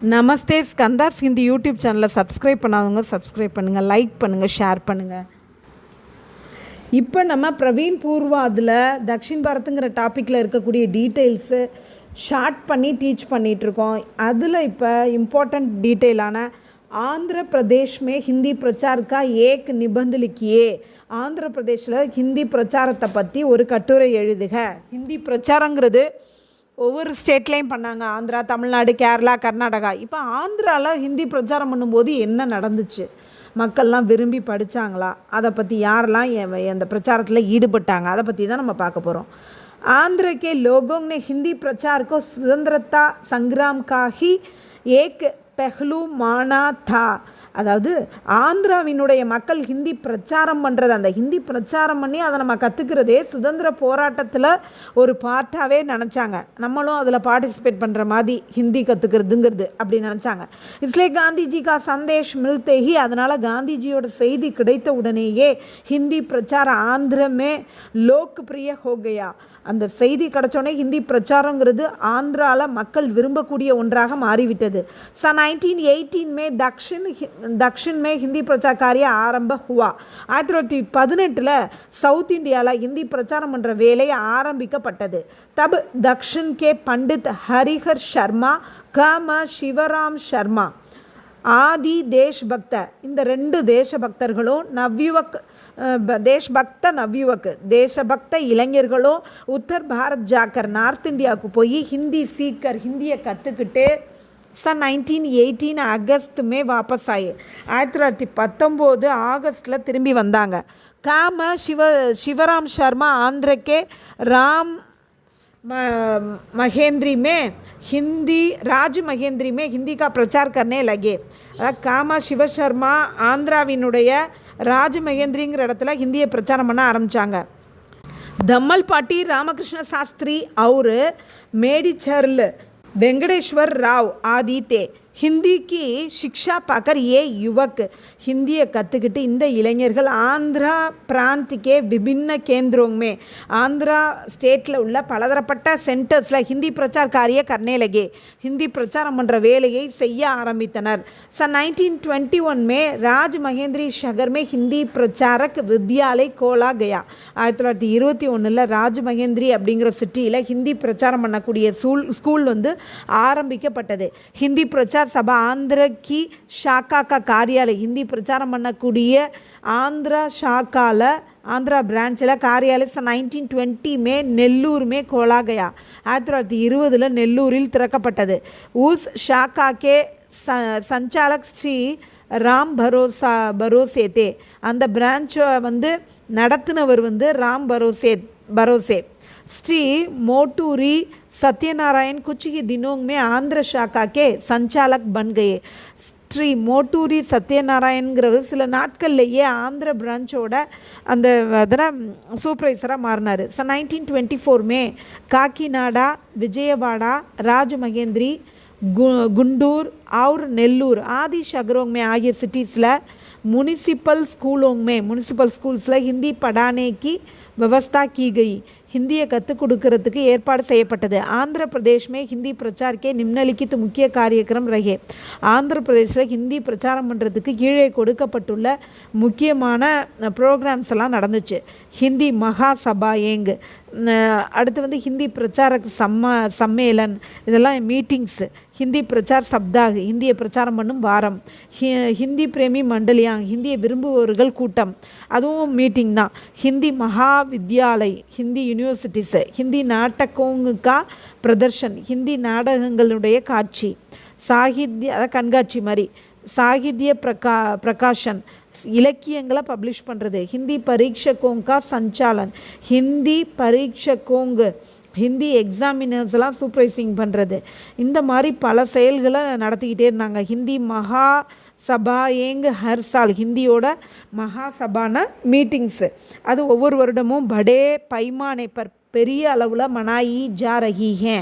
நமஸ்தே ஸ்கந்தாஸ் Hindi YouTube சேனலை subscribe பண்ணாதவங்க subscribe பண்ணுங்கள், லைக் பண்ணுங்கள், ஷேர் பண்ணுங்கள். இப்போ நம்ம பிரவீன் பூர்வா அதில் தக்ஷின் பாரத்துங்கிற டாப்பிக்கில் இருக்கக்கூடிய டீட்டெயில்ஸு ஷார்ட் பண்ணி டீச் பண்ணிகிட்ருக்கோம். அதில் இப்போ இம்பார்ட்டண்ட் டீட்டெயிலான ஆந்திர பிரதேஷ்மே ஹிந்தி பிரச்சாரக்கா ஏக் நிபந்த் லிக்கியே, ஆந்திர பிரதேஷில் ஹிந்தி பிரச்சாரத்தை பற்றி ஒரு கட்டுரை எழுதுக. ஹிந்தி பிரச்சாரங்கிறது ஒவ்வொரு ஸ்டேட்லேயும் பண்ணாங்க. ஆந்திரா, தமிழ்நாடு, கேரளா, கர்நாடகா. இப்போ ஆந்திராவில் ஹிந்தி பிரச்சாரம் பண்ணும்போது என்ன நடந்துச்சு, மக்கள்லாம் விரும்பி படித்தாங்களா, அதை பற்றி யாரெல்லாம் அந்த பிரச்சாரத்தில் ஈடுபட்டாங்க, அதை பற்றி தான் நம்ம பார்க்க போகிறோம். आंध्र के लोगों ने हिंदी प्रचार को स्वतंत्रता संग्राम का ही एक पहलू माना था. அதாவது ஆந்திராவினுடைய மக்கள் ஹிந்தி பிரச்சாரம் பண்ணுறது, அந்த ஹிந்தி பிரச்சாரம் பண்ணி அதை நம்ம கற்றுக்கிறதே சுதந்திர போராட்டத்தில் ஒரு பார்ட்டாகவே நினச்சாங்க. நம்மளும் அதில் பார்ட்டிசிபேட் பண்ணுற மாதிரி ஹிந்தி கற்றுக்கிறதுங்கிறது அப்படி நினச்சாங்க. இஸ்லியே காந்திஜி கா சந்தேஷ் மில்தே ஹி, அதனால் காந்திஜியோட செய்தி கிடைத்த உடனேயே ஹிந்தி பிரச்சாரம் ஆந்திரமே லோக்பிரிய ஹோ கயா, அந்த செய்தி கிடச்சோடனே ஹிந்தி பிரச்சாரங்கிறது ஆந்திராவில் மக்கள் விரும்பக்கூடிய ஒன்றாக மாறிவிட்டது. 1918 में दक्षिण में हिंदी प्रचार कार्य आरंभ हुआ. 1918 சவுத் இந்தியாவில் ஹிந்தி பிரச்சாரம் பண்ணுற வேலை ஆரம்பிக்கப்பட்டது. तब दक्षिण के पंडित हरिहर शर्मा कम शिवराम शर्मा ஆதி தேஷ்பக்த, இந்த ரெண்டு தேசபக்தர்களும் நவ்யுவக் தேஷ்பக்த நவ்யுவக் தேசபக்த இளைஞர்களும் உத்தர் பாரத் ஜாக்கர், நார்த் இந்தியாவுக்கு போய் ஹிந்தி சீக்கர், ஹிந்தியை கற்றுக்கிட்டு 1918 அகஸ்ட் மே வாபஸ் ஆகி 1919 ஆகஸ்டில் திரும்பி வந்தாங்க. காம சிவராம் சர்மா ஆந்திரக்கே ராம் महेंद्री में हिंदी राज महेंद्री में हिंदी का प्रचार करने लगे. காமா சிவசர்மா ஆந்திராவினுடைய ராஜ் மகேந்திரிங்கிற இடத்துல ஹிந்தியை பிரச்சாரம் பண்ண ஆரம்பித்தாங்க. தம்மல் பாட்டி ராமகிருஷ்ண சாஸ்திரி और மேடிச்சர்ல் வெங்கடேஸ்வர் ராவ் आदि थे. हिंदी की शिक्षा पाकर ये युवक, हिंदिயை கற்றுக்கிட்டு இந்த இளைஞர்கள் ஆந்திரா பிராந்திக்கே விபின்ன கேந்திரோமே, ஆந்திரா ஸ்டேட்டில் உள்ள பலதரப்பட்ட சென்டர்ஸில் ஹிந்தி பிரச்சார காரிய கர்னே லகே, ஹிந்தி பிரச்சாரம் பண்ணுற வேலையை செய்ய ஆரம்பித்தனர். 1921 में राज महेंद्री शहर में हिंदी प्रचारक विद्यालय खोला गया. 1921 ராஜ் மகேந்திரி அப்படிங்கிற சிட்டியில் ஹிந்தி பிரச்சாரம் பண்ணக்கூடிய ஸ்கூல் வந்து ஆரம்பிக்கப்பட்டது. ஹிந்தி பிரச்சார சபா ஆந்திர கி ஷாக்கா கா காரியாலய், ஹிந்தி பிரச்சாரம் பண்ணக்கூடிய ஆந்திரா ஷாக்காவில், ஆந்திரா பிரான்ச்சில் காரியாலய் 1920 में நெல்லூர் மே கோலா கயா, 1920 நெல்லூரில் திறக்கப்பட்டது. ஊஸ் ஷாக்கா கே சஞ்சாலக் ஸ்ரீ ராம் பரோசே தே, அந்த பிரான்ச்சை வந்து நடத்தினவர் வந்து ராம் பரோசே. श्री मोटूरी सत्यनारायण कुछ ही दिनों में आंध्र शाखा के संचालक बन गए. ஸ்ரீ மோட்டூரி சத்யநாராயண்கிறவர் சில நாட்கள்லேயே ஆந்திர பிரான்ச்சோட அந்த அதனால் சூப்பர்வைசராக மாறினார். 1924 में काकीनाडा, विजयवाड़ा, राजमहेंद्री, गुंडूर और नेल्लूर आदि शहरों में आगे सिटीज़ म्यूनिसिपल स्कूल्ஸில் हिंदी पढ़ाने की व्यवस्था की गई. ஹிந்தியை கற்றுக் கொடுக்கறதுக்கு ஏற்பாடு செய்யப்பட்டது. ஆந்திர பிரதேஷ்மே ஹிந்தி பிரச்சாரக்கே நிம்னலிக்கித்து முக்கிய காரியக்கிரம் ரகே, ஆந்திர பிரதேசில் ஹிந்தி பிரச்சாரம் பண்ணுறதுக்கு கீழே கொடுக்கப்பட்டுள்ள முக்கியமான ப்ரோக்ராம்ஸ் எல்லாம் நடந்துச்சு. ஹிந்தி மகா சபா ஏங்கு, அடுத்து வந்து ஹிந்தி பிரச்சாரக் சம்மேளன், இதெல்லாம் மீட்டிங்ஸு. ஹிந்தி பிரச்சார் சப்தாக், ஹிந்தியை பிரச்சாரம் பண்ணும் வாரம். ஹிந்தி பிரேமி மண்டலியாங், ஹிந்தியை விரும்புபவர்கள் கூட்டம், அதுவும் மீட்டிங் தான். ஹிந்தி மகா வித்யாலய், ஹிந்தி யூனிவர்சிட்டிஸ். ஹிந்தி நாட்டகோங்கா பிரதர்ஷன், ஹிந்தி நாடகங்களுடைய காட்சி. சாகித்ய, அதாவது கண்காட்சி மாதிரி. சாகித்ய பிரகாஷன், இலக்கியங்களை பப்ளிஷ் பண்ணுறது. ஹிந்தி பரீட்சகோங்கா சஞ்சாலன், ஹிந்தி பரீட்சகோங்கு, ஹிந்தி எக்ஸாமினர்ஸ்லாம் சூப்பர்வைசிங் பண்ணுறது. இந்த மாதிரி பல செயல்களை நடத்திக்கிட்டே இருந்தாங்க. ஹிந்தி மகா சபா ஏங்கு ஹர் சால், ஹிந்தியோட மகா சபான மீட்டிங்ஸு, அது ஒவ்வொரு வருடமும் படே பைமானே பர் பெரிய அளவில் மனாயி ஜா ரஹி ஹே,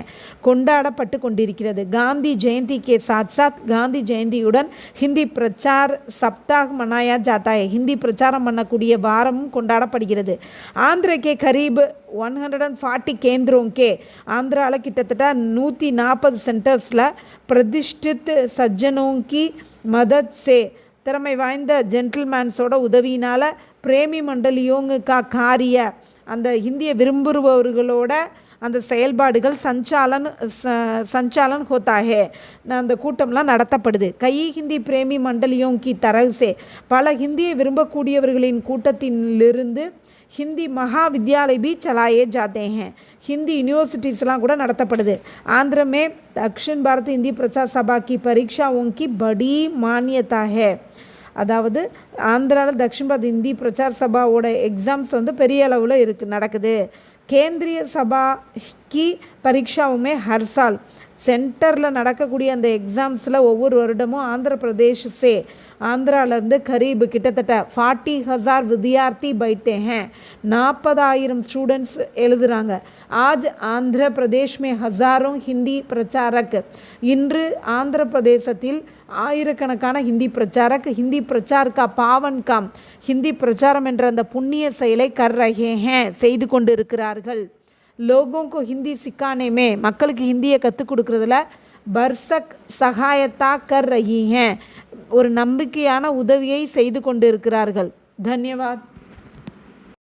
கொண்டாடப்பட்டு கொண்டிருக்கிறது. காந்தி ஜெயந்தி கே சாத் சாத், காந்தி ஜெயந்தியுடன் ஹிந்தி பிரச்சார் சப்தாக் மனாயா ஜாத்தா ஹை, ஹிந்தி பிரச்சாரம் பண்ணக்கூடிய வாரமும் கொண்டாடப்படுகிறது. ஆந்திர கே கரீப் 140 கேந்திரோம் கே, ஆந்திராவில் கிட்டத்தட்ட 140 சென்டர்ஸில் பிரதிஷ்டித் சஜ்ஜனோங்கி மதத் சே, திறமை வாய்ந்த ஜென்டில்மேன்ஸோட உதவியினால் பிரேமி மண்டலியோங்க கா காரிய, அந்த ஹிந்தியை விரும்புபவர்களோட அந்த செயல்பாடுகள் சஞ்சாலன் ஹோத்தாஹே, அந்த கூட்டம்லாம் நடத்தப்படுது. கை ஹிந்தி பிரேமி மண்டலியோங்கி தரசே, பல ஹிந்தியை விரும்பக்கூடியவர்களின் கூட்டத்திலிருந்து ஹிந்தி மகா வித்யாலய் பி சலாயே ஜாத்தே ஹேன், ஹிந்தி யூனிவர்சிட்டிஸ்லாம் கூட நடத்தப்படுது. ஆந்திர மே தக்ஷின் பாரத் ஹிந்தி பிரச்சார் சபா கி பரீட்சாவோं की बड़ी मान्यता है, அதாவது ஆந்திராவில் தக்ஷின் பாரத் ஹிந்தி பிரச்சார் சபாவோட எக்ஸாம்ஸ் வந்து பெரிய அளவில் நடக்குது. கேந்திரிய சபா கி பரீட்சாவுமே ஹர் சால், சென்டரில் நடக்கக்கூடிய அந்த எக்ஸாம்ஸில் ஒவ்வொரு வருடமும் ஆந்திர பிரதேஷ் சே, ஆந்திராவிலேருந்து கரீப் கிட்டத்தட்ட 40,000 வித்யார்த்தி பைட்டே ஹேன், 40,000 ஸ்டூடெண்ட்ஸ் எழுதுகிறாங்க. ஆஜ் ஆந்திர பிரதேஷ் மே ஹசாரோं ஹிந்தி பிரச்சாரக், இன்று ஆந்திர பிரதேசத்தில் ஆயிரக்கணக்கான ஹிந்தி பிரச்சாரக் ஹிந்தி பிரச்சார் கா பாவன் காம், ஹிந்தி பிரச்சாரம் என்ற அந்த புண்ணிய செயலை கர் ரஹே ஹேன், செய்து கொண்டு இருக்கிறார்கள். லோகோங்கோ ஹிந்தி சிக்கானேமே, மக்களுக்கு ஹிந்தியை கற்றுக் கொடுக்குறதுல பர்சக் சகாயத்தா கர் ரஹி ஹேன், ஒரு நம்பிக்கையான உதவியை செய்து கொண்டு இருக்கிறார்கள். தன்யவாத்.